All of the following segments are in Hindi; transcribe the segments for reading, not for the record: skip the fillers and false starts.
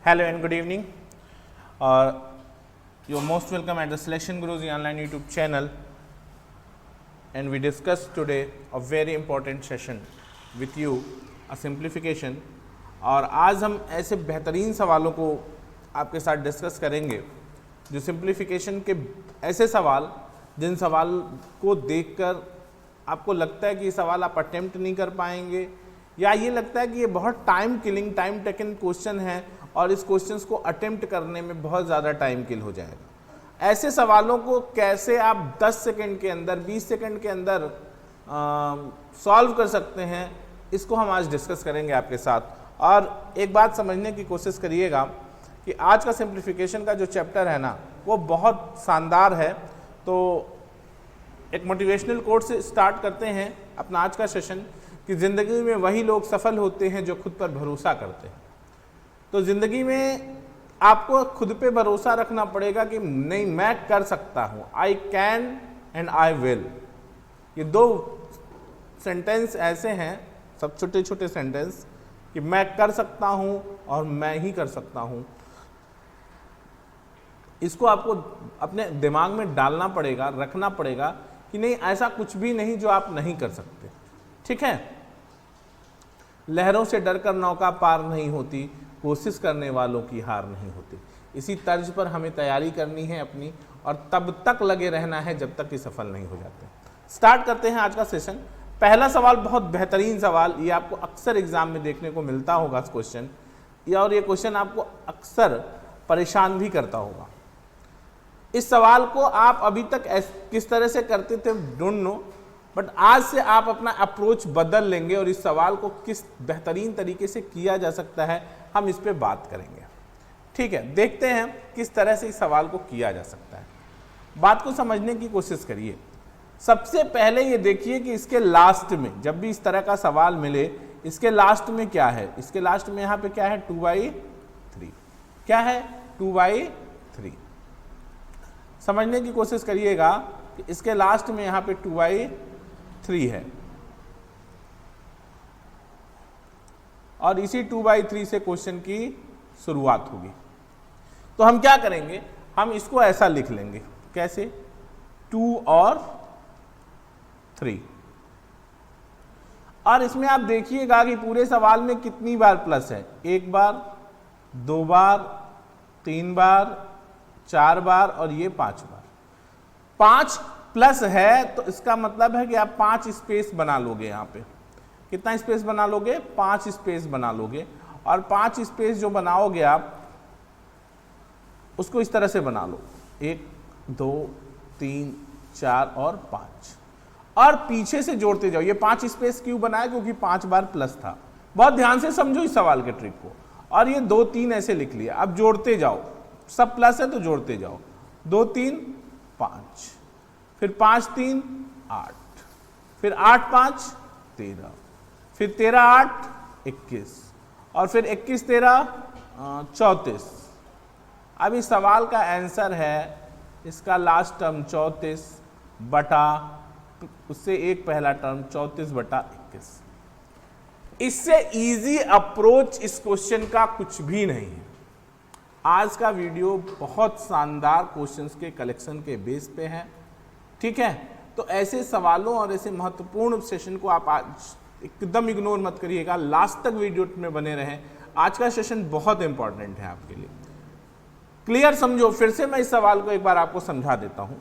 Hello and good evening. You're most welcome at the Selection Guruji online YouTube channel, and we discuss today a very important session with you, a simplification. और आज हम ऐसे बेहतरीन सवालों को आपके साथ डिस्कस करेंगे जो सिंप्लीफिकेशन के ऐसे सवाल जिन सवाल को देखकर आपको लगता है कि ये सवाल आप अटेम्प्ट नहीं कर पाएंगे, या ये लगता है कि ये बहुत time killing, time taken question है और इस क्वेश्चंस को अटेम्प्ट करने में बहुत ज़्यादा टाइम किल हो जाएगा। ऐसे सवालों को कैसे आप 10 सेकंड के अंदर, 20 सेकंड के अंदर सॉल्व कर सकते हैं, इसको हम आज डिस्कस करेंगे आपके साथ। और एक बात समझने की कोशिश करिएगा कि आज का सिंप्लीफिकेशन का जो चैप्टर है ना, वो बहुत शानदार है। तो एक मोटिवेशनल कोट से स्टार्ट करते हैं अपना आज का सेशन कि ज़िंदगी में वही लोग सफल होते हैं जो खुद पर भरोसा करते हैं। तो ज़िंदगी में आपको खुद पे भरोसा रखना पड़ेगा कि नहीं, मैं कर सकता हूँ, I can and I will. ये दो सेंटेंस ऐसे हैं, सब छोटे छोटे सेंटेंस, कि मैं कर सकता हूँ और मैं ही कर सकता हूँ। इसको आपको अपने दिमाग में डालना पड़ेगा, रखना पड़ेगा कि नहीं, ऐसा कुछ भी नहीं जो आप नहीं कर सकते। ठीक है, लहरों से डरकर नौका पार नहीं होती, कोशिश करने वालों की हार नहीं होती। इसी तर्ज पर हमें तैयारी करनी है अपनी, और तब तक लगे रहना है जब तक कि सफल नहीं हो जाते। स्टार्ट करते हैं आज का सेशन। पहला सवाल बहुत बेहतरीन सवाल, ये आपको अक्सर एग्जाम में देखने को मिलता होगा क्वेश्चन, और ये क्वेश्चन आपको अक्सर परेशान भी करता होगा। इस सवाल को आप अभी तक किस तरह से करते थे डोंट नो, बट आज से आप अपना अप्रोच बदल लेंगे और इस सवाल को किस बेहतरीन तरीके से किया जा सकता है, हम इस पे बात करेंगे। ठीक है, देखते हैं किस तरह से इस सवाल को किया जा सकता है। बात को समझने की कोशिश करिए। सबसे पहले ये देखिए कि इसके लास्ट में, जब भी इस तरह का सवाल मिले, इसके लास्ट में क्या है। इसके लास्ट में यहाँ पे क्या है, 2/3। क्या है, 2/3। समझने की कोशिश करिएगा कि इसके लास्ट में यहाँ पे 2/3 है, और इसी 2/3 से क्वेश्चन की शुरुआत होगी। तो हम क्या करेंगे, हम इसको ऐसा लिख लेंगे। कैसे, 2 और 3। और इसमें आप देखिएगा कि पूरे सवाल में कितनी बार प्लस है, 1 बार, 2 बार, 3 बार, 4 बार और ये 5 बार। 5 प्लस है तो इसका मतलब है कि आप 5 स्पेस बना लोगे। यहाँ पे कितना स्पेस बना लोगे, 5 स्पेस बना लोगे। और 5 स्पेस जो बनाओगे आप, उसको इस तरह से बना लो, 1 2 3 4 और 5, और पीछे से जोड़ते जाओ। ये 5 स्पेस क्यों बनाया, क्योंकि 5 बार प्लस था। बहुत ध्यान से समझो इस सवाल के ट्रिक को। और ये 2 3 ऐसे लिख लिया। अब जोड़ते जाओ, सब प्लस है तो जोड़ते जाओ, 2 3 5, फिर 5 3 8, फिर 8 5 13, फिर 13 8 21, और फिर 21 13 34। अब इस सवाल का आंसर है, इसका लास्ट टर्म 34 बटा, उससे एक पहला टर्म 34/21। इससे इजी अप्रोच इस क्वेश्चन का कुछ भी नहीं है। आज का वीडियो बहुत शानदार क्वेश्चंस के कलेक्शन के बेस पे है। ठीक है, तो ऐसे सवालों और ऐसे महत्वपूर्ण सेशन को आप आज एकदम इग्नोर मत करिएगा, लास्ट तक वीडियो में बने रहें। आज का सेशन बहुत इंपॉर्टेंट है आपके लिए। क्लियर समझो, फिर से मैं इस सवाल को एक बार आपको समझा देता हूं।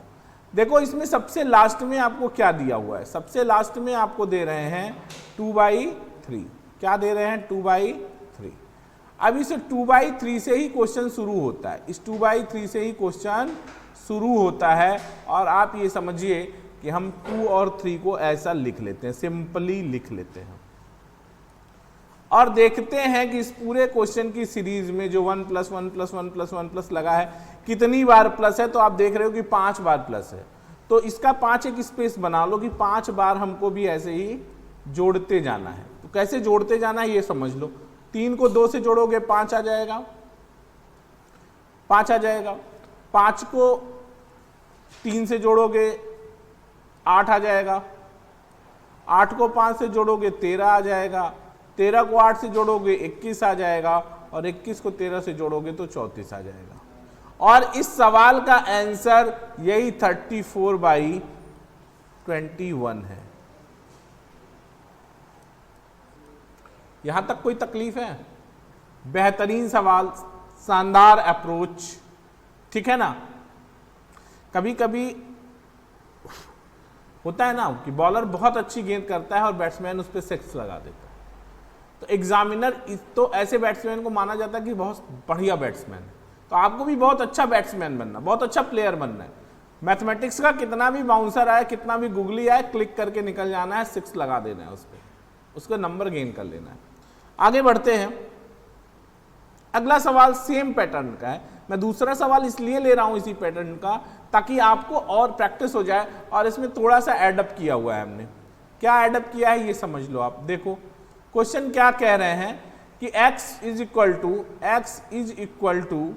देखो, इसमें सबसे लास्ट में आपको क्या दिया हुआ है, सबसे लास्ट में आपको दे रहे हैं 2/3। क्या दे रहे हैं, 2/3। अब इस 2/3 से ही क्वेश्चन शुरू होता है, इस 2/3 से ही क्वेश्चन शुरू होता है। और आप ये समझिए कि हम 2 और 3 को ऐसा लिख लेते हैं, सिंपली लिख लेते हैं, और देखते हैं कि इस पूरे क्वेश्चन की सीरीज में जो 1 + 1 + 1 + 1 प्लस लगा है, कितनी बार प्लस है। तो आप देख रहे हो कि 5 बार प्लस है। तो इसका 5 एक स्पेस बना लो कि 5 बार हमको भी ऐसे ही जोड़ते जाना है। तो कैसे जोड़ते जाना है ये समझ लो। 3 को 2 से जोड़ोगे 5 आ जाएगा, 5 आ जाएगा। 5 को 3 से जोड़ोगे 8 आ जाएगा, 8 को 5 से जोड़ोगे 13 आ जाएगा, 13 को 8 से जोड़ोगे 21 आ जाएगा, और 21 को 13 से जोड़ोगे तो 34 आ जाएगा। और इस सवाल का आंसर यही 34/21 है। यहां तक कोई तकलीफ है? बेहतरीन सवाल, शानदार अप्रोच, ठीक है ना। कभी कभी होता है ना कि बॉलर बहुत अच्छी गेंद करता है और बैट्समैन उस पर 6 लगा देता है, तो एग्जामिनर तो ऐसे बैट्समैन को माना जाता है कि बहुत बढ़िया बैट्समैन है। तो आपको भी बहुत अच्छा बैट्समैन बनना, बहुत अच्छा प्लेयर बनना है। मैथमेटिक्स का कितना भी बाउंसर आए, कितना भी गुगली आए, क्लिक करके निकल जाना है, 6 लगा देना है उस पर, उसका नंबर गेन कर लेना है। आगे बढ़ते हैं। अगला सवाल सेम पैटर्न का है। मैं दूसरा सवाल इसलिए ले रहा हूं इसी पैटर्न का ताकि आपको और प्रैक्टिस हो जाए, और इसमें थोड़ा सा एडअप किया हुआ है हमने। क्या एडअप किया है ये समझ लो आप। देखो क्वेश्चन क्या कह रहे हैं कि x is equal to x is equal to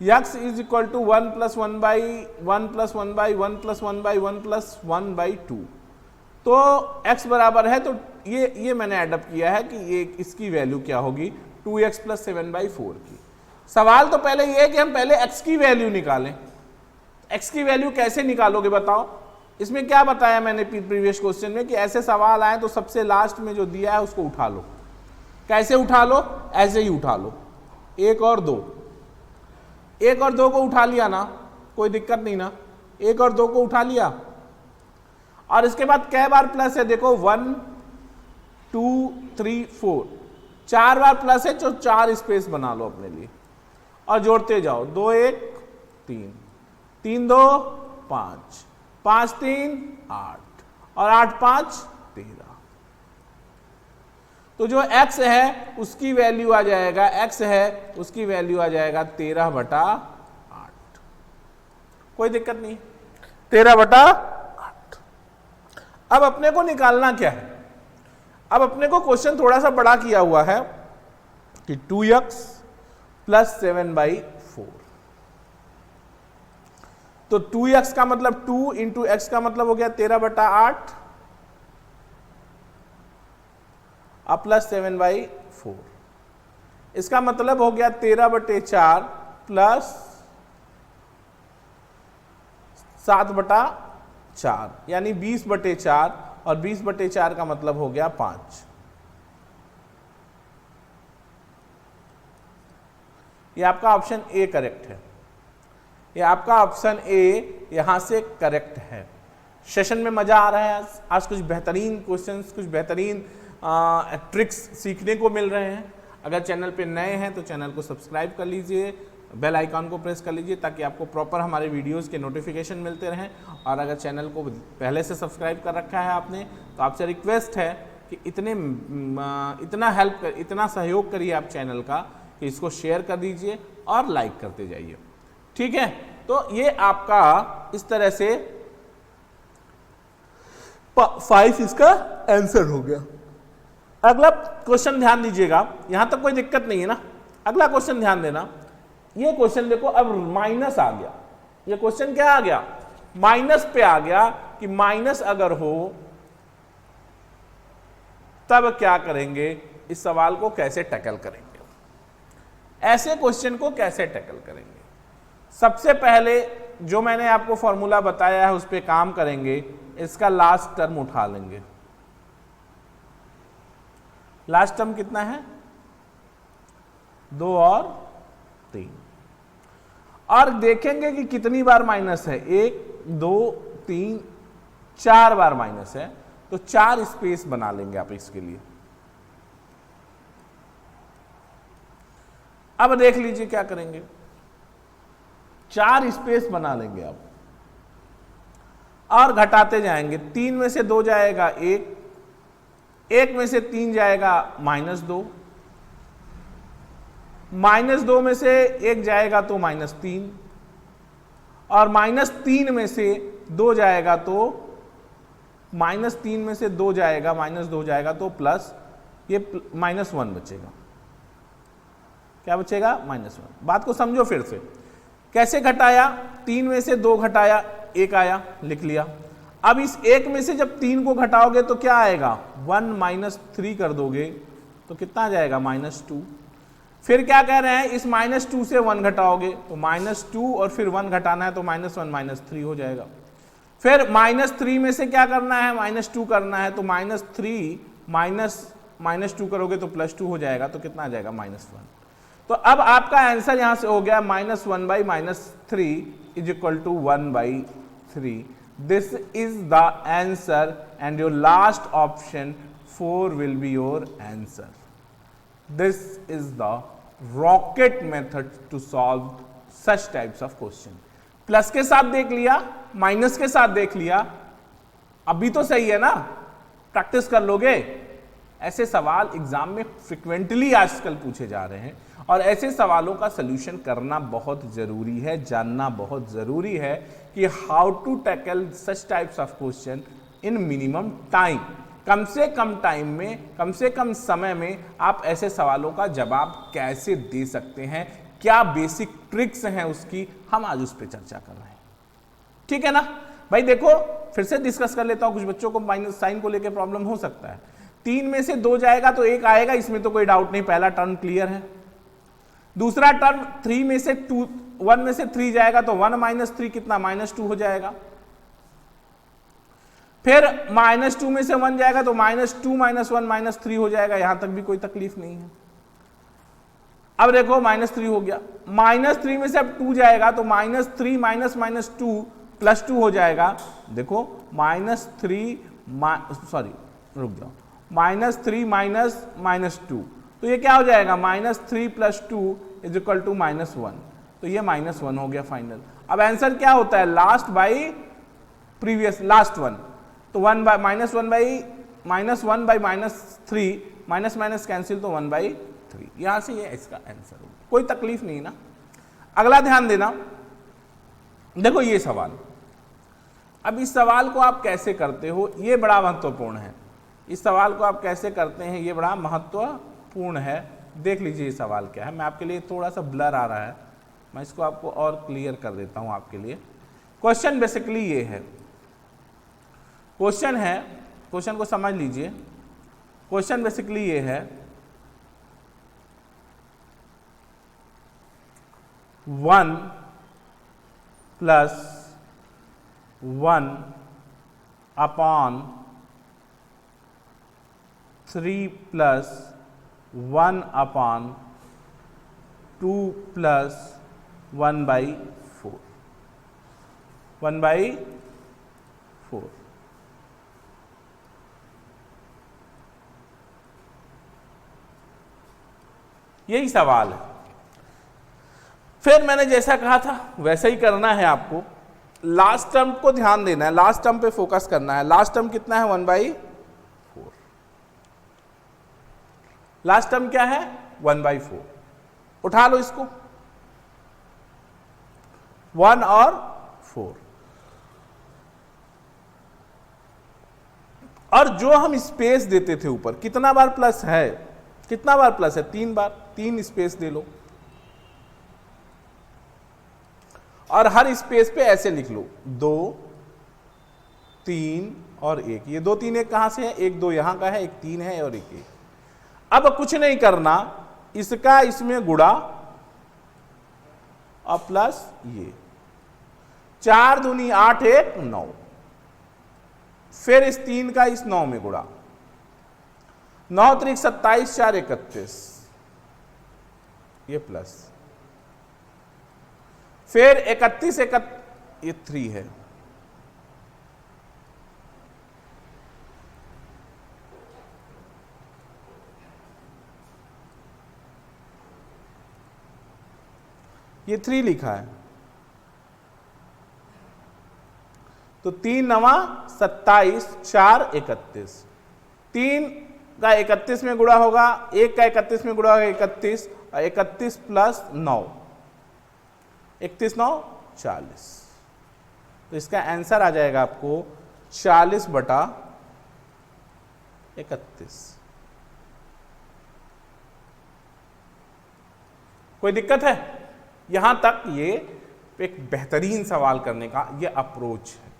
1 + 1/1 + 1/1 + 1/1 + 1/2। तो x बराबर है, तो ये मैंने एडअप किया है कि ये इसकी वैल्यू क्या होगी 2x + 7/4 की। सवाल तो पहले ये है कि हम पहले x की वैल्यू निकालें। x की वैल्यू कैसे निकालोगे बताओ। इसमें क्या बताया मैंने प्रीवियस क्वेश्चन में कि ऐसे सवाल आए तो सबसे लास्ट में जो दिया है उसको उठा लो। कैसे उठा लो? ऐसे ही उठा लो, 1 और 2। 1 और 2 को उठा लिया ना, कोई दिक्कत नहीं ना। 1 और 2 को उठा लिया, और इसके बाद कै बार प्लस है देखो 1 2 3 4, 4 बार प्लस है, तो 4 स्पेस बना लो अपने लिए और जोड़ते जाओ। 2 1 3, 3 2 5, 5 3 8 और 8 5 13। तो जो x है उसकी वैल्यू आ जाएगा, x है उसकी वैल्यू आ जाएगा 13/8। कोई दिक्कत नहीं, 13/8। अब अपने को निकालना क्या है? अब अपने को क्वेश्चन थोड़ा सा बड़ा किया हुआ है कि 2x + 7/4। तो 2x का मतलब 2 × x का मतलब हो गया 13/8 और प्लस 7/4। इसका मतलब हो गया 13/4 प्लस 7/4, यानी 20/4, और 20/4 का मतलब हो गया 5। ये आपका ऑप्शन ए करेक्ट है। ये आपका ऑप्शन ए यहां से करेक्ट है। सेशन में मजा आ रहा है। आज कुछ बेहतरीन क्वेश्चंस, कुछ बेहतरीन ट्रिक्स सीखने को मिल रहे हैं। अगर चैनल पे नए हैं तो चैनल को सब्सक्राइब कर लीजिए, बेल आइकॉन को प्रेस कर लीजिए ताकि आपको प्रॉपर हमारे वीडियोस के नोटिफिकेशन मिलते रहें। और अगर चैनल को पहले से सब्सक्राइब कर रखा है आपने तो आपसे रिक्वेस्ट है कि इतना सहयोग करिए आप चैनल का कि इसको शेयर कर दीजिए और लाइक करते जाइए, ठीक है। तो ये आपका इस तरह से 5 इसका आंसर हो गया। अगला क्वेश्चन ध्यान दीजिएगा, यहां तक कोई दिक्कत नहीं है ना। अगला क्वेश्चन ध्यान देना। ये क्वेश्चन देखो, अब माइनस आ गया। ये क्वेश्चन क्या आ गया? माइनस पे आ गया कि माइनस अगर हो तब क्या करेंगे, इस सवाल को कैसे टैकल करेंगे, ऐसे क्वेश्चन को कैसे टैकल करेंगे। सबसे पहले जो मैंने आपको फॉर्मूला बताया है उस पर काम करेंगे। इसका लास्ट टर्म उठा लेंगे। लास्ट टर्म कितना है? 2 और 3, और देखेंगे कि कितनी बार माइनस है। 1 2 3 4 बार माइनस है, तो 4 स्पेस बना लेंगे आप इसके लिए। अब देख लीजिए क्या करेंगे। 4 स्पेस बना लेंगे आप और घटाते जाएंगे। 3 में से 2 जाएगा 1, 1 में से 3 जाएगा -2, -2 में से 1 जाएगा तो -3, और -3 में से 2 जाएगा तो -3 में से 2 जाएगा, -2 जाएगा तो प्लस, ये -1 बचेगा। क्या बचेगा? -1। बात को समझो फिर से। कैसे घटाया? 3 में से 2 घटाया, 1 आया, लिख लिया। अब इस 1 में से जब 3 को घटाओगे तो क्या आएगा? 1 - 3 कर दोगे तो कितना आ जाएगा -2। फिर क्या कह रहे हैं, इस -2 से 1 घटाओगे तो -2 और फिर 1 घटाना है तो -1 -3 हो जाएगा। फिर -3 में से क्या करना है, -2 करना है तो -3 -2 करोगे तो +2 हो जाएगा, तो कितना आ जाएगा -1। तो अब आपका आंसर यहां से हो गया -1/-3 = 1/3। This is the answer and your last option 4 will be your answer. This is the rocket method to solve such types of question. Plus के साथ देख लिया, माइनस के साथ देख लिया, अभी तो सही है ना, प्रैक्टिस कर लोगे। ऐसे सवाल एग्जाम में फ्रिक्वेंटली आजकल पूछे जा रहे हैं और ऐसे सवालों का सलूशन करना बहुत जरूरी है, जानना बहुत जरूरी है कि how to tackle such types of question in minimum time. कम से कम टाइम में, कम से कम समय में आप ऐसे सवालों का जवाब कैसे दे सकते हैं, क्या बेसिक ट्रिक्स हैं उसकी, हम आज उस पर चर्चा कर रहे हैं। ठीक है ना भाई। देखो फिर से डिस्कस कर लेता हूं, कुछ बच्चों को माइनस साइन को लेकर प्रॉब्लम हो सकता है। 3 में से 2 जाएगा तो 1 आएगा, इसमें तो कोई डाउट नहीं, पहला टर्म क्लियर है। दूसरा टर्म 3 में से 2, 1 में से 3 जाएगा तो 1 - 3 कितना, -2 हो जाएगा। फिर -2 में से 1 जाएगा तो -2 - 1 -3 हो जाएगा, यहां तक भी कोई तकलीफ नहीं है। अब देखो -3 हो गया, -3 में से अब 2 जाएगा तो -3 - -2 +2 हो जाएगा। देखो -3 रुक जाओ, -3 -2 तो ये क्या हो जाएगा, -3 + 2 = -1, तो ये -1 हो गया फाइनल। अब आंसर क्या होता है, last by previous, last one, तो -1/-3 माइनस कैंसिल तो 1/3, यहां से ये इसका आंसर होगा, कोई तकलीफ नहीं ना। अगला ध्यान देना, देखो ये सवाल, अब इस सवाल को आप कैसे करते हो ये बड़ा महत्वपूर्ण है। इस सवाल को आप कैसे करते हैं ये बड़ा महत्वपूर्ण है। देख लीजिए ये सवाल क्या है, मैं आपके लिए थोड़ा सा ब्लर आ रहा है, मैं इसको आपको और क्लियर कर देता हूं आपके लिए। क्वेश्चन बेसिकली ये है, क्वेश्चन है, क्वेश्चन को समझ लीजिए। क्वेश्चन बेसिकली ये है, 1 + 1/3 + 1/2 + 1/4, 1/4। यही सवाल है। फिर मैंने जैसा कहा था वैसा ही करना है आपको। लास्ट टर्म को ध्यान देना है, लास्ट टर्म पे फोकस करना है। लास्ट टर्म कितना है, 1/4। लास्ट टर्म क्या है, 1/4। उठा लो इसको, 1 और 4। और जो हम स्पेस देते थे ऊपर, कितना बार प्लस है, कितना बार प्लस है, 3 बार, 3 स्पेस दे लो और हर स्पेस पे ऐसे लिख लो 2, 3 और 1। ये 2, 3, 1 कहां से है, 1, 2 यहां का है, 1, 3 है और 1, 1। अब कुछ नहीं करना, इसका इसमें गुणा और प्लस ये 4 दूनी 8, 1 9। फिर इस 3 का इस 9 में गुणा, 9 त्रिक 27, 4 31, ये प्लस, फिर 31 ये 3 है, ये 3 लिखा है, तो 3 9 27, 4 31, 3 का 31 में गुणा होगा, 1 का 31 में गुणा होगा 31, और 31 + 9, 31 9 40। तो इसका आंसर आ जाएगा आपको 40/31। कोई दिक्कत है? यहां तक ये एक बेहतरीन सवाल करने का ये अप्रोच है।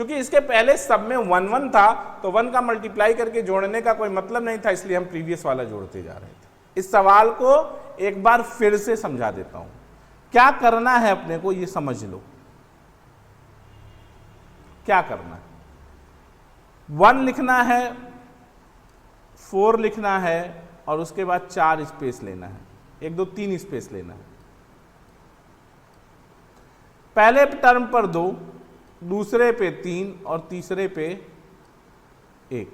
क्योंकि इसके पहले सब में 1 1 था, तो 1 का मल्टीप्लाई करके जोड़ने का कोई मतलब नहीं था, इसलिए हम प्रीवियस वाला जोड़ते जा रहे थे। इस सवाल को एक बार फिर से समझा देता हूं। क्या करना है अपने को, ये समझ लो क्या करना है। 1 लिखना है, 4 लिखना है और उसके बाद 4 स्पेस लेना है, 1 2 3 स्पेस लेना है। पहले टर्म पर 2, दूसरे पे 3 और तीसरे पे 1।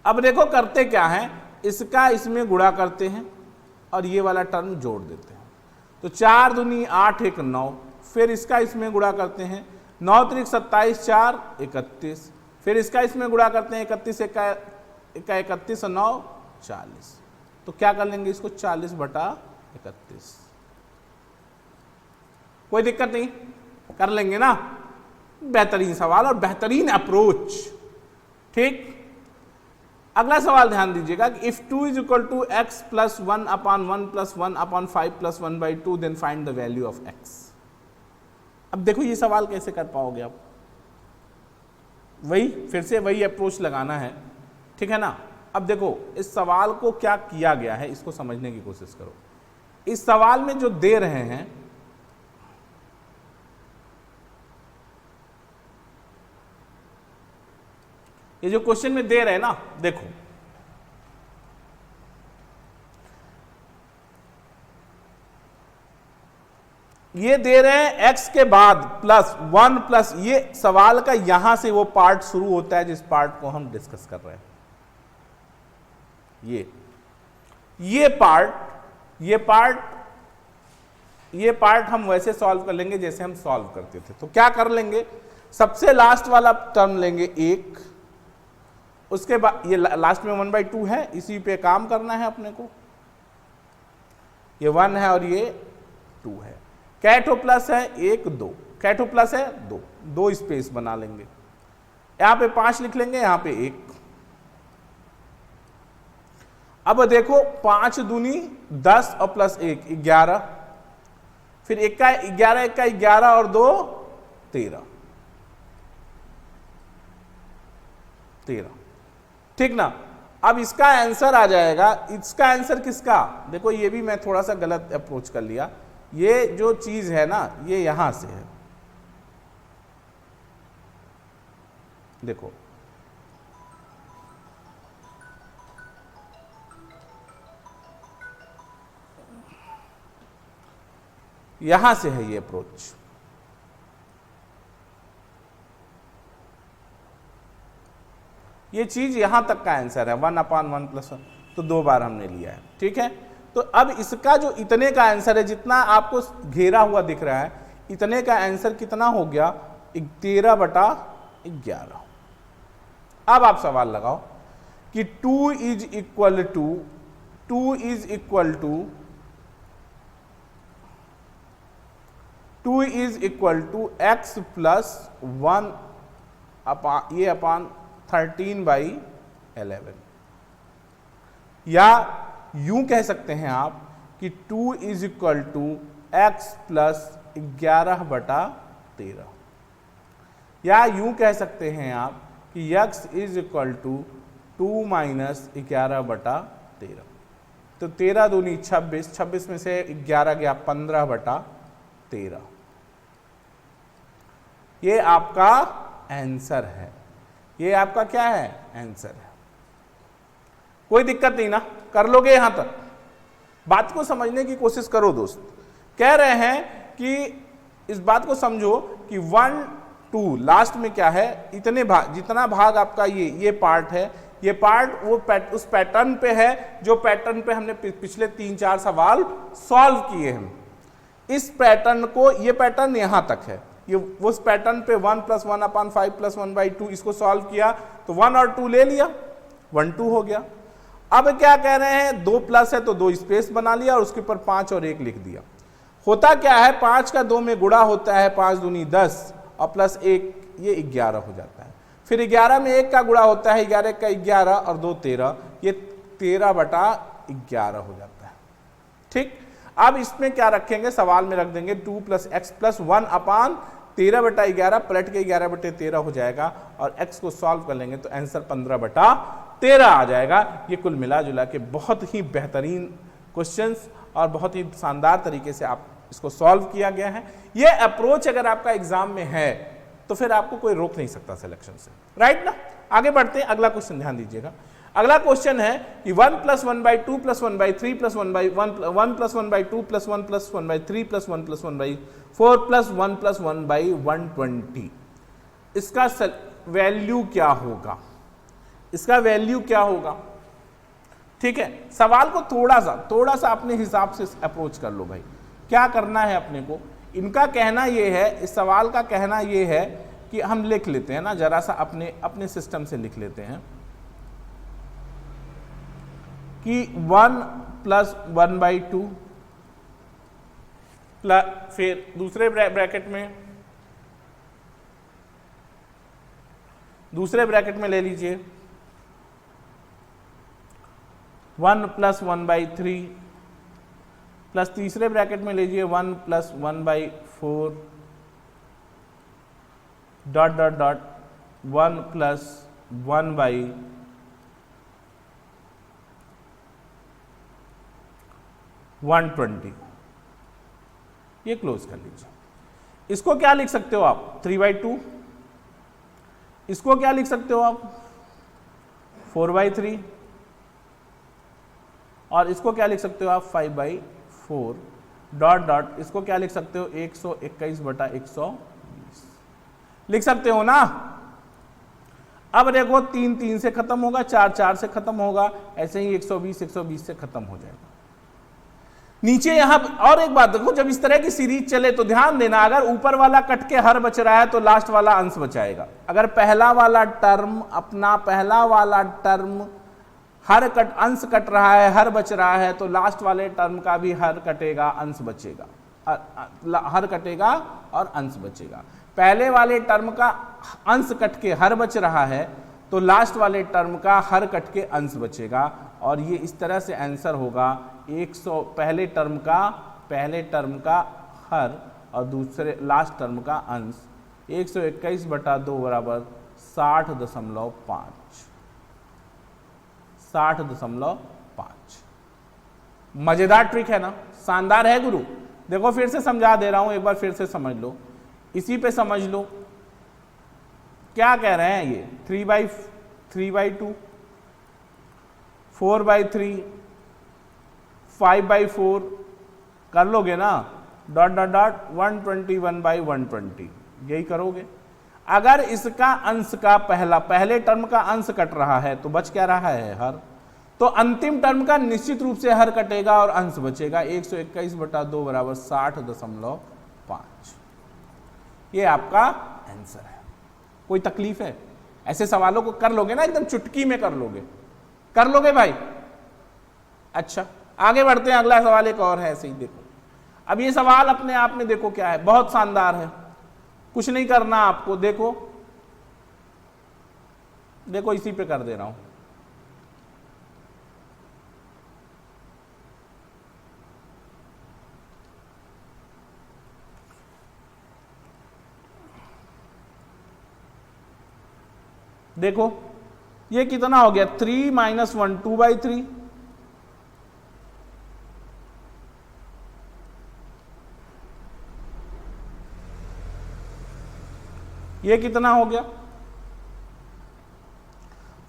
अब देखो करते क्या है, इसका इसमें गुणा करते हैं और ये वाला टर्म जोड़ देते हैं। तो 4 दूनी 8 1 9, फिर इसका इसमें गुणा करते हैं, 9 त्रिक 27 4 31, फिर इसका इसमें गुणा करते हैं 31 1 का 31 और 9 40। तो क्या कर लेंगे इसको 40 बटा 31। कोई दिक्कत नहीं, कर लेंगे ना। बेहतरीन सवाल और बेहतरीन अप्रोच। ठीक, अगला सवाल ध्यान दीजिएगा कि if 2 is equal to X plus 1 upon 1 plus 1 upon 5 plus 1/2 then find the value of X. अब देखो ये सवाल कैसे कर पाओगे आप, वही फिर से वही अप्रोच लगाना है, ठीक है ना। अब देखो इस सवाल को क्या किया गया है, इसको समझने की कोशिश करो। इस सवाल में जो दे रहे हैं, ये जो क्वेश्चन में दे रहे हैं ना, देखो ये दे रहे हैं x के बाद प्लस 1 प्लस, ये सवाल का यहां से वो पार्ट शुरू होता है जिस पार्ट को हम डिस्कस कर रहे हैं। ये पार्ट हम वैसे सॉल्व कर लेंगे जैसे हम सॉल्व करते थे। तो क्या कर लेंगे, सबसे लास्ट वाला टर्म लेंगे 1, उसके बाद ये लास्ट में 1/2 है, इसी पे काम करना है अपने को। ये 1 है और ये 2 है। कैटो प्लस है 1 2, कैटो प्लस है 2, 2 स्पेस बना लेंगे। यहां पे 5 लिख लेंगे, यहां पे 1। अब देखो 5 दूनी 10 और प्लस 1 11, फिर 1 का 11 1 का 11 और 2 13, ठीक ना। अब इसका आंसर आ जाएगा, इसका आंसर किसका, देखो ये भी मैं थोड़ा सा गलत अप्रोच कर लिया। ये जो चीज है ना, ये यहां से है, देखो यहां से है ये अप्रोच। ये चीज यहां तक का आंसर है, 1/1 प्लस 1, तो 2 बार हमने लिया है, ठीक है। तो अब इसका जो इतने का आंसर है, जितना आपको घेरा हुआ दिख रहा है, इतने का आंसर कितना हो गया, 13/11। अब आप सवाल लगाओ कि 2 is equal to X plus 1 ये अपॉन 13/11, या यूं कह सकते हैं आप कि 2 is equal to X plus 11/13, या यूं कह सकते हैं आप कि x is equal to 2 minus 11/13। तो 13 दूनी 26, 26 में से 11 गया 15/13। ये आपका आंसर है, ये आपका क्या है, आंसर है। कोई दिक्कत नहीं ना, कर लोगे यहां तक। बात को समझने की कोशिश करो दोस्त। कह रहे हैं कि इस बात को समझो कि 1 2 लास्ट में क्या है, इतने भाग, जितना भाग आपका ये पार्ट है, ये पार्ट वो उस पैटर्न पे है जो पैटर्न पे हमने पिछले 3-4 सवाल सॉल्व किए हैं। इस पैटर्न को, ये पैटर्न यहां तक है, ये उस पैटर्न पे 1 + 1/5 + 1/2 इसको सॉल्व किया तो 1 और 2 ले लिया, 1 2 हो गया। अब क्या कह रहे हैं, 2 प्लस है तो 2 स्पेस बना लिया और उसके ऊपर 5 और 1 लिख दिया। होता क्या है, 5 का 2 में गुणा होता है, 5 दूनी 10 और प्लस 1 ये 11 हो जाता है। फिर 11 में 1 का गुणा होता है, 11 का 11 और 2 13, ये 13/11 हो जाता है। ठीक, अब इसमें क्या रखेंगे, सवाल में रख देंगे 2 + x + 1/13 13/11 पलट के 11/13 हो जाएगा और x को सॉल्व कर लेंगे तो आंसर 15/13 आ जाएगा। ये कुल मिला जुला के बहुत ही बेहतरीन क्वेश्चंस और बहुत ही शानदार तरीके से आप इसको सॉल्व किया गया है। ये अप्रोच अगर आपका एग्जाम में है तो फिर आपको कोई रोक नहीं सकता सिलेक्शन से, राइट ना। आगे बढ़ते हैं, अगला क्वेश्चन ध्यान दीजिएगा। अगला क्वेश्चन है कि 1 + 1/2 + 1/3 + 1/1 1 + 1/2 + 1 + 1/3 + 1 + 1/4 + 1 + 1/120, इसका वैल्यू क्या होगा, इसका वैल्यू क्या होगा। ठीक है, सवाल को थोड़ा सा अपने हिसाब से अप्रोच कर लो भाई। क्या करना है अपने को, इनका कहना ये है, इस सवाल का कहना ये है कि हम लिख लेते हैं ना, जरा सा अपने सिस्टम से लिख लेते हैं कि 1 + 1/2 फिर दूसरे ब्रैकेट में ले लीजिए 1 + 1/3 प्लस तीसरे ब्रैकेट में लीजिए 1 + 1/4 डॉट डॉट डॉट 1 + 1/120, ये क्लोज कर लीजिए। इसको क्या लिख सकते हो आप 3/2, इसको क्या लिख सकते हो आप 4/3 और इसको क्या लिख सकते हो आप 5/4 डॉट डॉट, इसको क्या लिख सकते हो 121/120 लिख सकते हो ना। अब देखो 3 3 से खत्म होगा, 4 4 से खत्म होगा, ऐसे ही 120 से खत्म हो जाएगा। नीचे यहां और एक बात देखो, जब इस तरह की सीरीज चले तो ध्यान देना, अगर ऊपर वाला कट के हर बच रहा है तो लास्ट वाला अंश बचाएगा। अगर पहला वाला टर्म हर अंश कट रहा है, हर बच रहा है, तो लास्ट वाले टर्म का भी हर कटेगा, अंश बचेगा, हर कटेगा और अंश बचेगा। पहले वाले टर्म का अंश कट के हर बच रहा है तो लास्ट वाले टर्म का हर कट के अंश बचेगा, और ये इस तरह से आंसर होगा 100 पहले टर्म का हर और दूसरे लास्ट टर्म का अंश 121/2 बराबर 60.5। मजेदार ट्रिक है ना, शानदार है गुरु। देखो फिर से समझा दे रहा हूं, एक बार फिर से समझ लो, इसी पे समझ लो क्या कह रहे हैं। ये 3/2 4/3 5/4 कर लोगे ना, डॉट डॉट डॉट 121/120 यही करोगे। अगर इसका अंश का पहले टर्म का अंश कट रहा है तो बच क्या रहा है हर, तो अंतिम टर्म का निश्चित रूप से हर कटेगा और अंश बचेगा 121/2 बराबर 60.5। ये आपका आंसर है। कोई तकलीफ है, ऐसे सवालों को कर लोगे ना, एकदम चुटकी में कर लोगे भाई। अच्छा आगे बढ़ते हैं, अगला सवाल एक और है ऐसे ही। देखो अब ये सवाल अपने आप में देखो क्या है, बहुत शानदार है, कुछ नहीं करना आपको। देखो इसी पे कर दे रहा हूं। देखो ये कितना हो गया 3 - 1 2/3, ये कितना हो गया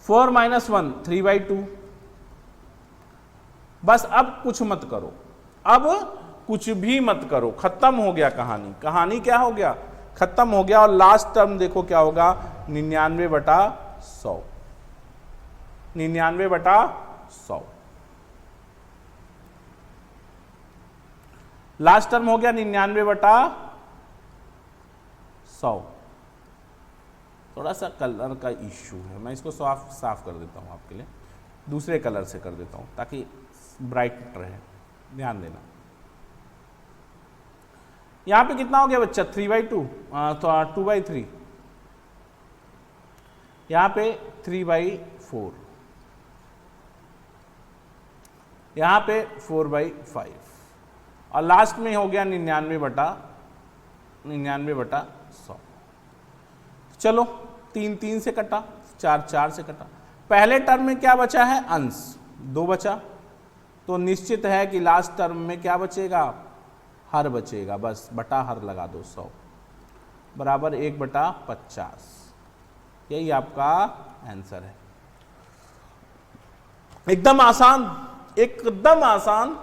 4 - 1 3/2। बस अब कुछ मत करो, अब कुछ भी मत करो, खत्म हो गया कहानी क्या हो गया, खत्म हो गया। और लास्ट टर्म देखो क्या होगा 99/100 99/100 लास्ट टर्म हो गया 99/100। थोड़ा सा कलर का इश्यू है, मैं इसको साफ कर देता हूं आपके लिए, दूसरे कलर से कर देता हूं ताकि ब्राइट रहे, ध्यान देना। यहां पे कितना हो गया बच्चा 3/2 तो 2/3, यहां पे 3/4, यहां पे 4/5 और लास्ट में हो गया 99/100। 100। चलो 3 3 से कटा, 4 4 से कटा। पहले टर्म में क्या बचा है? अंश 2 बचा, तो निश्चित है कि लास्ट टर्म में क्या बचेगा? हर बचेगा, बस बटा हर लगा दो। 100 बराबर 1/50। यही आपका आंसर है। एकदम आसान, एकदम आसान।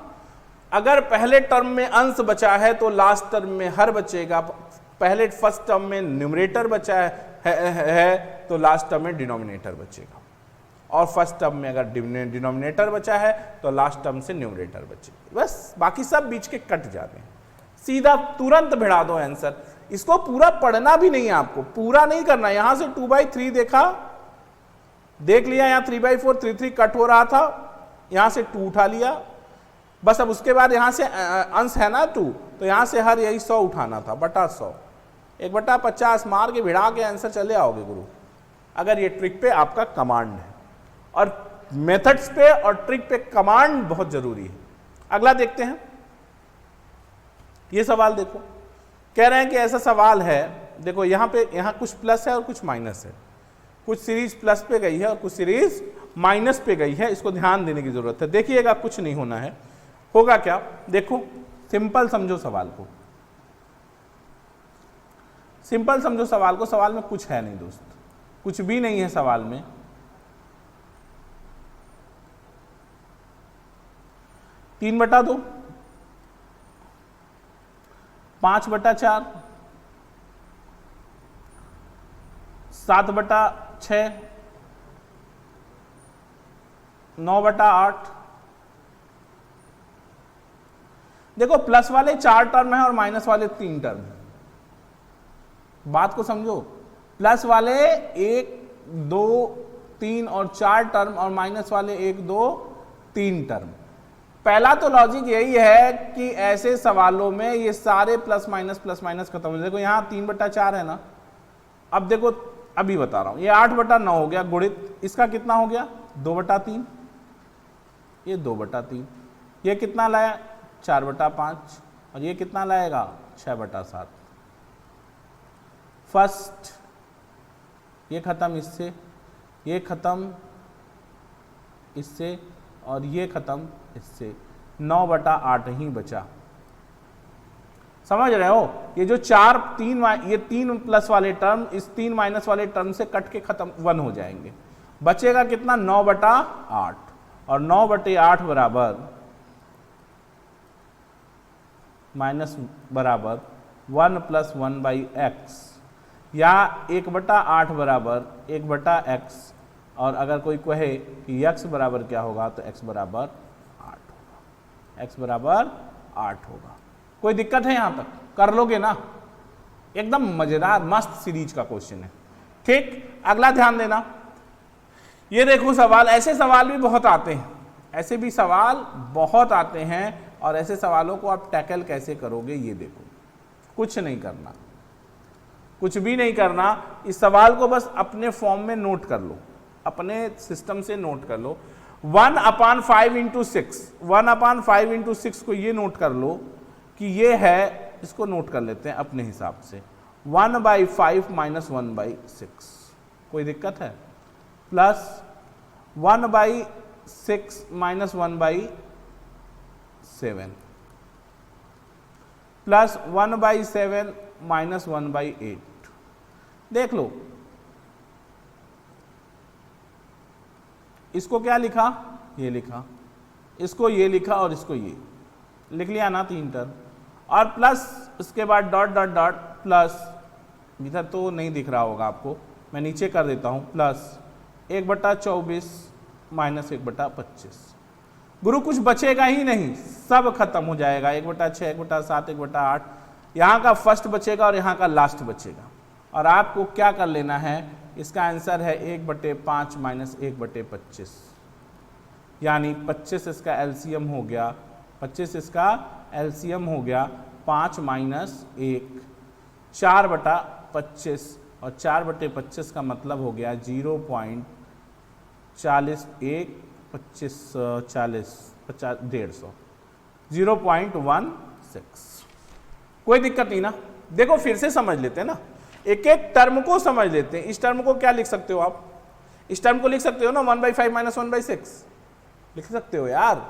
अगर पहले टर्म में अंश बचा है तो लास्ट टर्म में हर बचेगा। पहले फर्स्ट टर्म में न्यूमरेटर बचा है तो लास्ट टर्म में डिनोमिनेटर बचेगा, और फर्स्ट टर्म में अगर डिनोमिनेटर बचा है तो लास्ट टर्म से न्यूमरेटर बचेगा। बस बाकी सब बीच के कट जाते हैं, सीधा तुरंत भिड़ा दो आंसर। इसको पूरा पढ़ना भी नहीं है आपको, पूरा नहीं करना। यहां से 2/3 देखा, देख लिया, यहां 3/4 3 कट हो रहा था, यहां से 2 उठा लिया, बस। अब उसके बाद यहां से अंश है ना 2, तो यहां से हर यही 100 उठाना था, बटा 100। 1/50 मार के भिड़ा के आंसर चले आओगे गुरु, अगर ये ट्रिक पे आपका कमांड है। और मेथड्स पे और ट्रिक पे कमांड बहुत जरूरी है। अगला देखते हैं, ये सवाल देखो। कह रहे हैं कि ऐसा सवाल है, देखो यहां पे, यहां कुछ प्लस है और कुछ माइनस है, कुछ सीरीज प्लस पे गई है और कुछ सीरीज माइनस पे गई है। इसको ध्यान देने की जरूरत है। देखिएगा, कुछ नहीं होना है। होगा क्या? देखो, सिंपल समझो सवाल को, सिंपल समझो सवाल को। सवाल में कुछ है नहीं दोस्त, कुछ भी नहीं है सवाल में। तीन बटा 2, 5/4, 7/6, 9/8। देखो, प्लस वाले 4 टर्म है और माइनस वाले 3 टर्म। बात को समझो, प्लस वाले 1 2 3 और 4 टर्म, और माइनस वाले 1 2 3 टर्म। पहला तो लॉजिक यही है कि ऐसे सवालों में ये सारे प्लस माइनस खत्म हो। देखो यहाँ 3/4 है ना, अब देखो अभी बता रहा हूं, ये 8/9 हो गया गुणित, इसका कितना हो गया? 2/3, ये 2/3, ये कितना लाया? 4/5, और ये कितना लाएगा? 6/7। फर्स्ट ये खत्म इससे, ये खत्म इससे, और ये खत्म इससे। 9/8 ही बचा। समझ रहे हो? ये जो 4 3 ये 3 प्लस वाले टर्म इस 3 माइनस वाले टर्म से कट के खत्म 1 हो जाएंगे। बचेगा कितना? 9/8, और 9/8 बराबर माइनस बराबर 1 + 1/x, या 1/8 बराबर 1/x। और अगर कोई कहे कि x बराबर क्या होगा, तो x बराबर 8 होगा, x बराबर 8 होगा। कोई दिक्कत है? यहां तक कर लोगे ना? एकदम मजेदार मस्त सीरीज का क्वेश्चन है। ठीक, अगला ध्यान देना। ये देखो सवाल, ऐसे सवाल भी बहुत आते हैं, ऐसे भी सवाल बहुत आते हैं, और ऐसे सवालों को आप टैकल कैसे करोगे ये देखो। कुछ नहीं करना, कुछ भी नहीं करना। इस सवाल को बस अपने फॉर्म में नोट कर लो, अपने सिस्टम से नोट कर लो। 1/5 × 6, 1/5 × 6 को ये नोट कर लो कि ये है, इसको नोट कर लेते हैं अपने हिसाब से, 1/5 - 1/6। कोई दिक्कत है? Plus 1/6 - 1/7, plus 1/7 - 1/8। देख लो, इसको क्या लिखा? ये लिखा, इसको ये लिखा, और इसको ये लिख लिया ना, 3 टर्म। और प्लस उसके बाद डॉट डॉट डॉट, प्लस इधर तो नहीं दिख रहा होगा आपको, मैं नीचे कर देता हूं, प्लस 1/24 - 1/25। गुरु कुछ बचेगा ही नहीं, सब खत्म हो जाएगा। 1/6, 1/7, 1/8, यहाँ का फर्स्ट बचेगा और यहाँ का लास्ट बचेगा। और आपको क्या कर लेना है? इसका आंसर है 1/5 - 1/25, यानी 25 इसका एलसीएम हो गया, 25 इसका एलसीएम हो गया, 5 - 1 4/25, और 4/25 का मतलब हो गया 0.40, 1 25 40 50 150, 0.16। कोई दिक्कत नहीं ना? देखो फिर से समझ लेते हैं ना। एक एक टर्म को समझ लेते हैं। इस टर्म को क्या लिख सकते हो आप? इस टर्म को लिख सकते हो ना 1/5 माइनस 1/6 लिख सकते हो यार।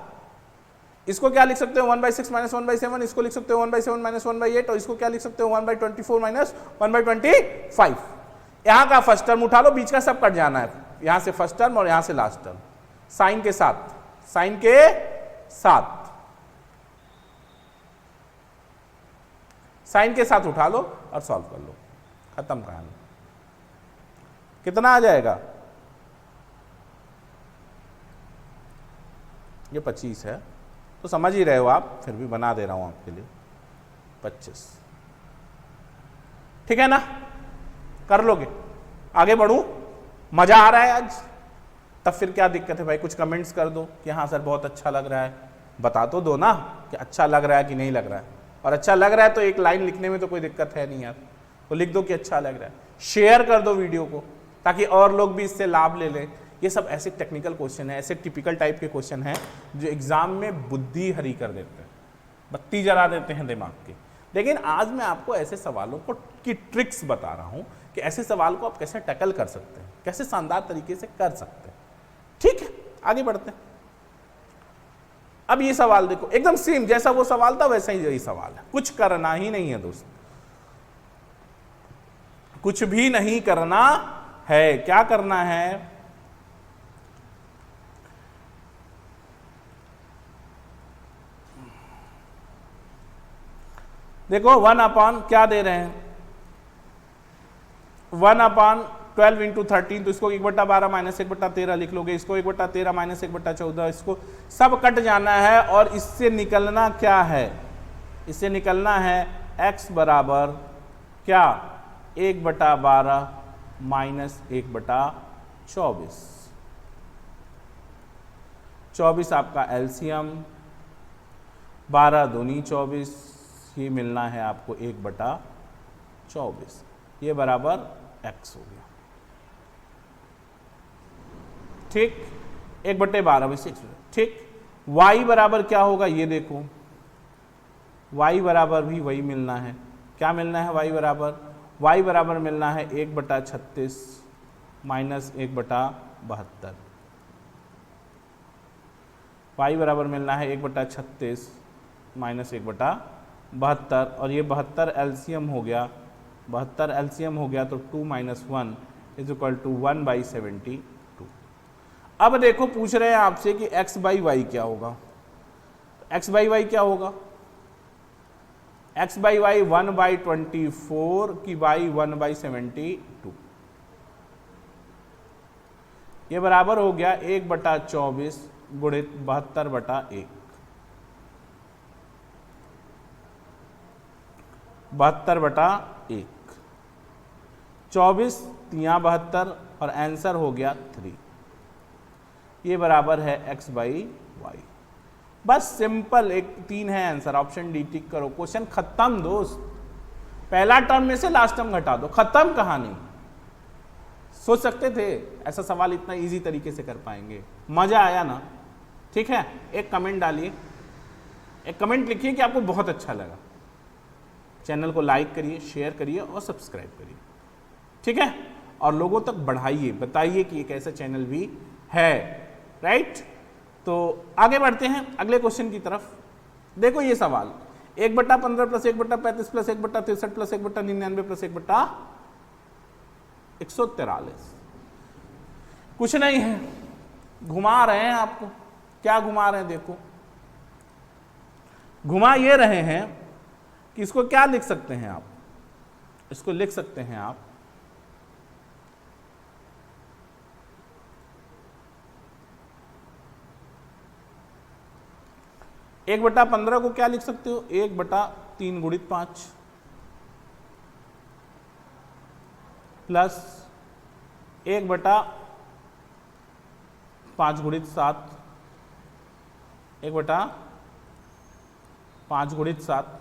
इसको क्या लिख सकते हो 1/6 माइनस 1/7, इसको लिख सकते हो 1/7 माइनस 1/8, और इसको क्या लिख सकते हो 1/24 माइनस 1/25। यहां का फर्स्ट टर्म उठा लो, बीच का सब कट जाना है, यहां से फर्स्ट टर्म और यहां से लास्ट टर्म, साइन के साथ, साइन के साथ, साइन के साथ उठा लो और सॉल्व कर लो, खत्म कहानी। कितना आ जाएगा? ये 25 है, तो समझ ही रहे हो आप, फिर भी बना दे रहा हूं आपके लिए 25। ठीक है ना? कर लोगे? आगे बढ़ूं? मजा आ रहा है आज? तब फिर क्या दिक्कत है भाई? कुछ कमेंट्स कर दो कि हाँ सर बहुत अच्छा लग रहा है, बता तो दो ना कि अच्छा लग रहा है कि नहीं लग रहा है। और अच्छा लग रहा है तो एक लाइन लिखने में तो कोई दिक्कत है नहीं यार, तो लिख दो कि अच्छा लग रहा है। शेयर कर दो वीडियो को ताकि और लोग भी इससे लाभ ले लें। ये सब ऐसे टेक्निकल क्वेश्चन है, ऐसे टिपिकल टाइप के क्वेश्चन हैं जो एग्जाम में बुद्धि हरी कर देते हैं, बत्ती जला देते हैं दिमाग की। लेकिन आज मैं आपको ऐसे सवालों को की ट्रिक्स बता रहा हूं कि ऐसे सवाल को आप कैसे टैकल कर सकते हैं, कैसे शानदार तरीके से कर सकते हैं। ठीक है, आगे बढ़ते हैं। अब ये सवाल देखो, एकदम सेम जैसा वो सवाल था वैसा ही यही सवाल है, कुछ करना ही नहीं है दोस्त, कुछ भी नहीं करना है। क्या करना है? देखो 1/, क्या दे रहे हैं 1/12 इंटू 13, तो इसको 1/12 माइनस 1/13 लिख लोगे, इसको 1/13 माइनस 1/14, इसको सब कट जाना है। और इससे निकलना क्या है? इससे निकलना है x बराबर क्या 1/12 माइनस 1/24। 24 आपका एलसीएम, 12 दूनी 24, ये मिलना है आपको 1/24, ये बराबर x हो गया। ठीक, 1/12 में 6। ठीक, y बराबर क्या होगा ये देखो, y बराबर भी वही मिलना है। क्या मिलना है y बराबर? y बराबर मिलना है 1/36 माइनस 1/72। y बराबर मिलना है 1/36 माइनस 1/72, और ये 72 एलसीएम हो गया, 72 एलसीएम हो गया तो 2 माइनस 1 इज इक्वल टू 1/72। अब देखो पूछ रहे हैं आपसे कि x/y क्या होगा। x/y क्या होगा? x/y 1/24 की y 1/72, ये बराबर हो गया 1/24 गुणित 72/1। 72/1, 24 तिया 72 और आंसर हो गया 3। ये बराबर है x/y। बस सिंपल, एक 3 है आंसर, ऑप्शन डी टिक करो, क्वेश्चन खत्म दोस्त। पहला टर्म में से लास्ट टर्म घटा दो, खत्म कहानी। सोच सकते थे ऐसा सवाल इतना इजी तरीके से कर पाएंगे? मजा आया ना? ठीक है, एक कमेंट डालिए, एक कमेंट लिखिए कि आपको बहुत अच्छा लगा। चैनल को लाइक करिए, शेयर करिए और सब्सक्राइब करिए। ठीक है, और लोगों तक बढ़ाइए, बताइए कि एक ऐसा चैनल भी है। राइट, तो आगे बढ़ते हैं अगले क्वेश्चन की तरफ। देखो ये सवाल 1/15 प्लस 1/35 प्लस 1/63 प्लस 1/99 प्लस 1/143, कुछ नहीं है, घुमा रहे हैं आपको। क्या घुमा रहे हैं? देखो घुमा ये रहे हैं कि इसको क्या लिख सकते हैं आप? इसको लिख सकते हैं आप 1/15 को क्या लिख सकते हो? 1/3 गुणित 5 प्लस 1/5 गुणित 7, 1/5 गुणित 7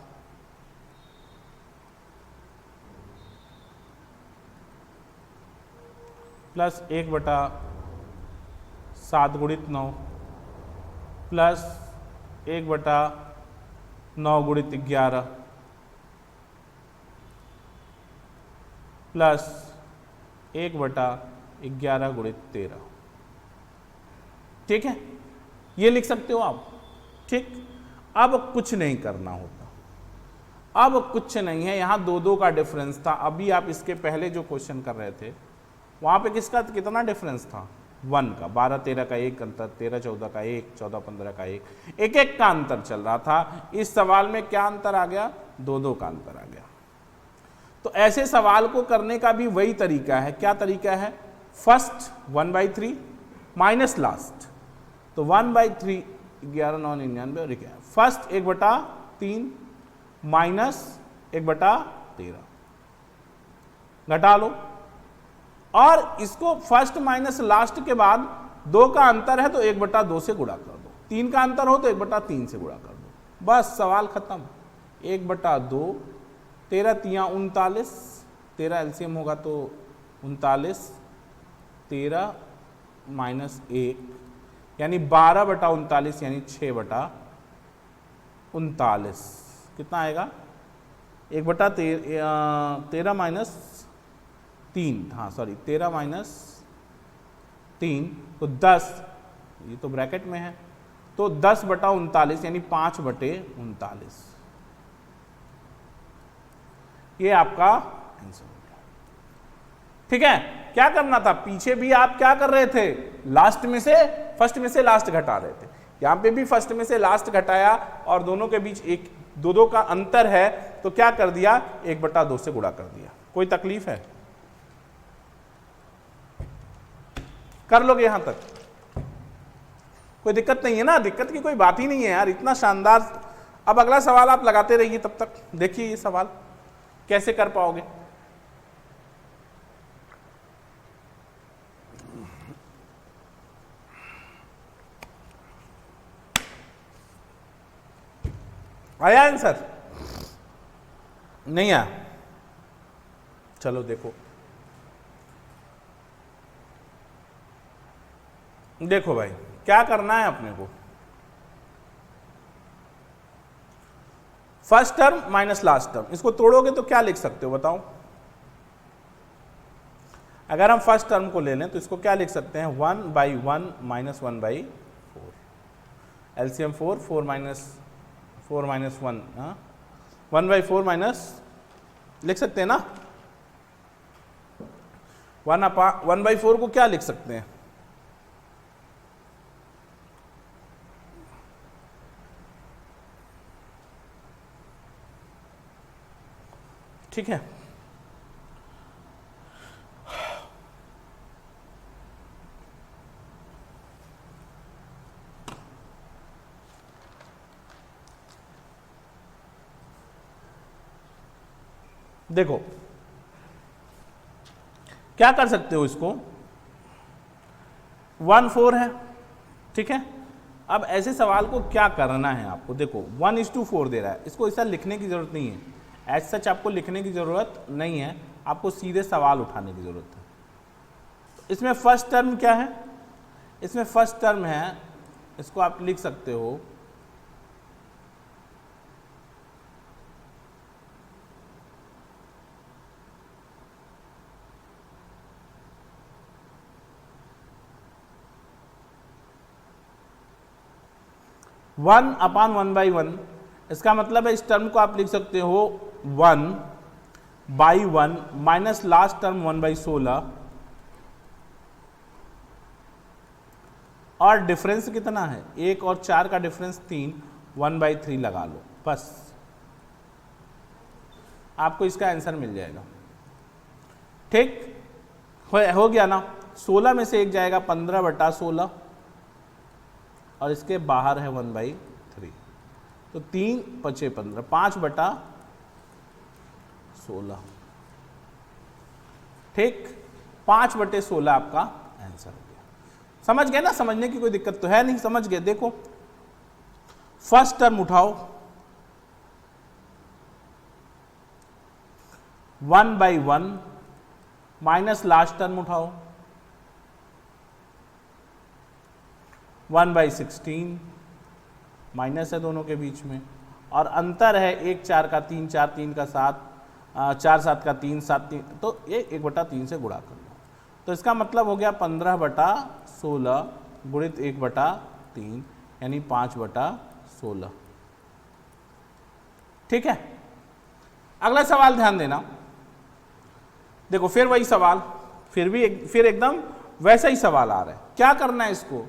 प्लस 1/7 गुणित 9 प्लस 1/9 गुणित 11 प्लस 1/11 गुणित 13। ठीक है, ये लिख सकते हो आप। ठीक, अब कुछ नहीं करना होता, अब कुछ नहीं है, यहां 2-2 का डिफरेंस था। अभी आप इसके पहले जो क्वेश्चन कर रहे थे वहां पे किसका कितना डिफरेंस था? 1 का। 12-13 का एक अंतर, 13-14 का एक, 14-15 का एक, एक का अंतर चल रहा था। इस सवाल में क्या अंतर आ गया? 2-2 का अंतर आ गया। तो ऐसे सवाल को करने का भी वही तरीका है। क्या तरीका है? फर्स्ट 1/3 माइनस लास्ट, तो 1/3 11/9 और क्या? फर्स्ट 1/3 माइनस 1/13 घटा लो, और इसको फर्स्ट माइनस लास्ट के बाद 2 का अंतर है तो 1/2 से गुणा कर दो, 3 का अंतर हो तो 1/3 से गुणा कर दो, बस सवाल खत्म। 1/2, 13 तियां 39, 13 एलसीएम होगा तो 39, 13 माइनस 1 यानी 12/39 यानी 6/39। कितना आएगा? 1/13 माइनस 3, हाँ सॉरी 13 माइनस 3 तो 10, ये तो ब्रैकेट में है, तो 10/39 यानी 5/39। ये आपका आंसर हो गया। ठीक है, क्या करना था? पीछे भी आप क्या कर रहे थे? लास्ट में से फर्स्ट में से लास्ट घटा रहे थे, यहां पे भी फर्स्ट में से लास्ट घटाया और दोनों के बीच 1-2 का अंतर है तो क्या कर दिया? 1/2 से गुणा कर दिया। कोई तकलीफ है? कर लोगे यहां तक? कोई दिक्कत नहीं है ना? दिक्कत की कोई बात ही नहीं है यार, इतना शानदार। अब अगला सवाल आप लगाते रहिए, तब तक देखिए ये सवाल कैसे कर पाओगे। आया आंसर? नहीं आया? चलो देखो, देखो भाई क्या करना है अपने को। First term minus last term, इसको तोड़ोगे तो क्या लिख सकते हो बताओ? अगर हम फर्स्ट टर्म को ले लें तो इसको क्या लिख सकते हैं? 1/1 माइनस 1/4, एलसीएम 4, 4 माइनस 1, 1/4 माइनस, लिख सकते हैं ना? 1/4 को क्या लिख सकते हैं? ठीक है, देखो क्या कर सकते हो इसको? 1/4 है, ठीक है। अब ऐसे सवाल को क्या करना है आपको? देखो 1:4 दे रहा है, इसको ऐसा लिखने की जरूरत नहीं है, एज सच आपको लिखने की जरूरत नहीं है, आपको सीधे सवाल उठाने की जरूरत है। इसमें फर्स्ट टर्म क्या है? इसमें फर्स्ट टर्म है, इसको आप लिख सकते हो 1/1/1। इसका मतलब है इस टर्म को आप लिख सकते हो 1/1 माइनस लास्ट टर्म 1/16, और डिफरेंस कितना है? 1 और 4 का डिफरेंस 3, 1/3 लगा लो, बस आपको इसका आंसर मिल जाएगा। ठीक हो गया ना? 16 में से 1 जाएगा 15/16 और इसके बाहर है 1/3, तो 3 × 5 = 15, 5/16। ठीक, 5/16 आपका आंसर हो गया। समझ गए ना? समझने की कोई दिक्कत तो है नहीं, समझ गए। देखो फर्स्ट टर्म उठाओ, 1/1 माइनस लास्ट टर्म उठाओ 1/16, माइनस है दोनों के बीच में, और अंतर है 1 4 का 3 4 3 का 7, 4 7 का 3 7 3, तो ये 1/3 से गुणा कर लो। तो इसका मतलब हो गया 15/16 गुणित 1/3 यानी 5/16। ठीक है, अगला सवाल ध्यान देना। देखो फिर वही सवाल, फिर एकदम वैसा ही सवाल आ रहा है। क्या करना है, इसको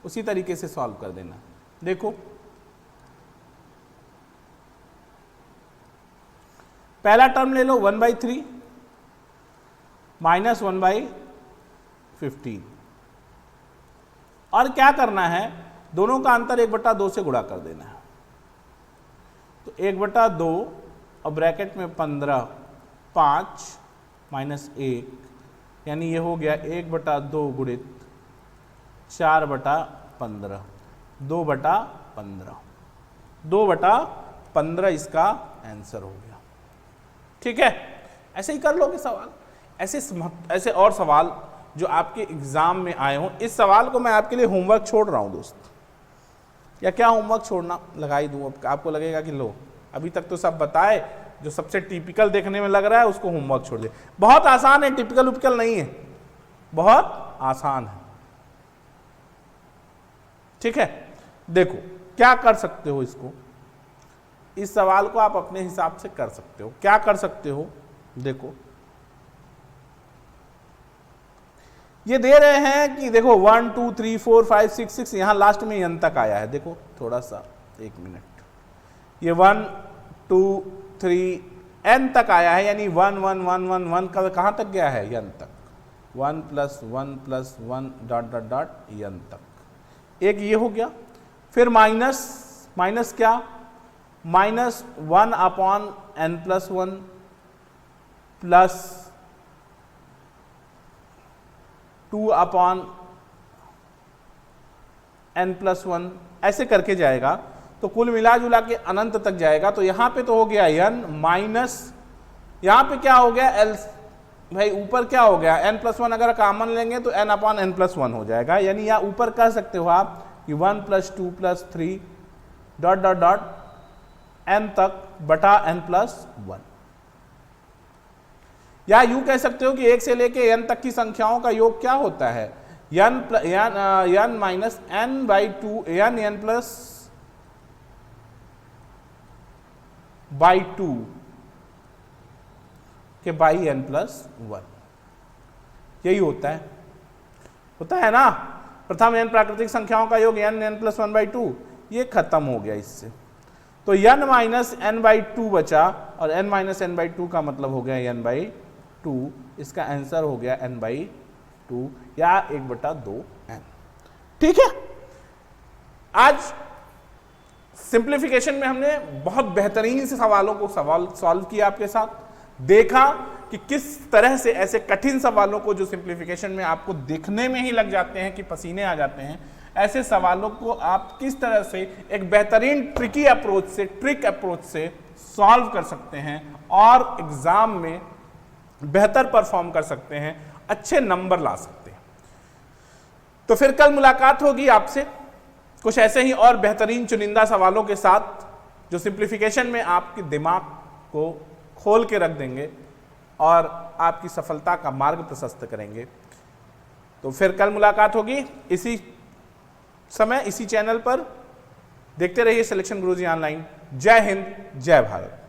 उसी तरीके से सॉल्व कर देना। देखो पहला टर्म ले लो 1/3 माइनस 1/15 और क्या करना है, दोनों का अंतर 1/2 से गुणा कर देना है। तो 1/2 और ब्रैकेट में 15 5 माइनस 1 यानी ये हो गया 1/2 गुणित 4/15 2/15 2/15 इसका आंसर हो गया। ठीक है, ऐसे ही कर लोगे सवाल। ऐसे और सवाल जो आपके एग्जाम में आए हों। इस सवाल को मैं आपके लिए होमवर्क छोड़ रहा हूं दोस्त, या क्या होमवर्क छोड़ना, लगा ही दूं। अब आपको लगेगा कि लो अभी तक तो सब बताए, जो सबसे टिपिकल देखने में लग रहा है उसको होमवर्क छोड़ दे। बहुत आसान है, टिपिकल उपिकल नहीं है, बहुत आसान है। ठीक है, देखो क्या कर सकते हो, इसको इस सवाल को आप अपने हिसाब से कर सकते हो। क्या कर सकते हो, देखो ये दे रहे हैं कि देखो 1 2 3 4 5 6 6 यहां लास्ट में n तक आया है। देखो थोड़ा सा 1 मिनट, ये 1 2 3 n तक आया है, यानी 1 1 1 1 1 का कहां तक गया है, n तक। 1 + 1 + 1 ... n तक। एक ये हो गया। फिर माइनस क्या, -1/n+1 प्लस 2/n+1 ऐसे करके जाएगा, तो कुल मिला जुला के अनंत तक जाएगा। तो यहां पे तो हो गया n माइनस, यहां पे क्या हो गया l, भाई ऊपर क्या हो गया n+1, अगर कॉमन लेंगे तो n/n+1 हो जाएगा। यानी या ऊपर कह सकते हो आप कि 1 + 2 + 3 ... n तक बटा n+1। या यूं कह सकते हो कि 1 से लेके n तक की संख्याओं का योग क्या होता है, n माइनस n/2 n+2 के बाई n+1, यही होता है ना। प्रथम n प्राकृतिक संख्याओं का योग n+1/2, ये खत्म हो गया इससे। तो n - n/2 बचा, और n - n/2 का मतलब हो गया n/2। इसका आंसर हो गया n/2 या 1/2n। ठीक है, आज सिंप्लीफिकेशन में हमने बहुत बेहतरीन से सवालों को सॉल्व किया आपके साथ। देखा कि किस तरह से ऐसे कठिन सवालों को जो सिंप्लीफिकेशन में आपको देखने में ही लग जाते हैं कि पसीने आ जाते हैं, ऐसे सवालों को आप किस तरह से एक बेहतरीन ट्रिक अप्रोच से सॉल्व कर सकते हैं और एग्जाम में बेहतर परफॉर्म कर सकते हैं, अच्छे नंबर ला सकते हैं। तो फिर कल मुलाकात होगी आपसे कुछ ऐसे ही और बेहतरीन चुनिंदा सवालों के साथ, जो सिंप्लीफिकेशन में आपके दिमाग को खोल के रख देंगे और आपकी सफलता का मार्ग प्रशस्त करेंगे। तो फिर कल मुलाकात होगी इसी समय, इसी चैनल पर। देखते रहिए सिलेक्शन गुरुजी ऑनलाइन। जय हिंद, जय भारत।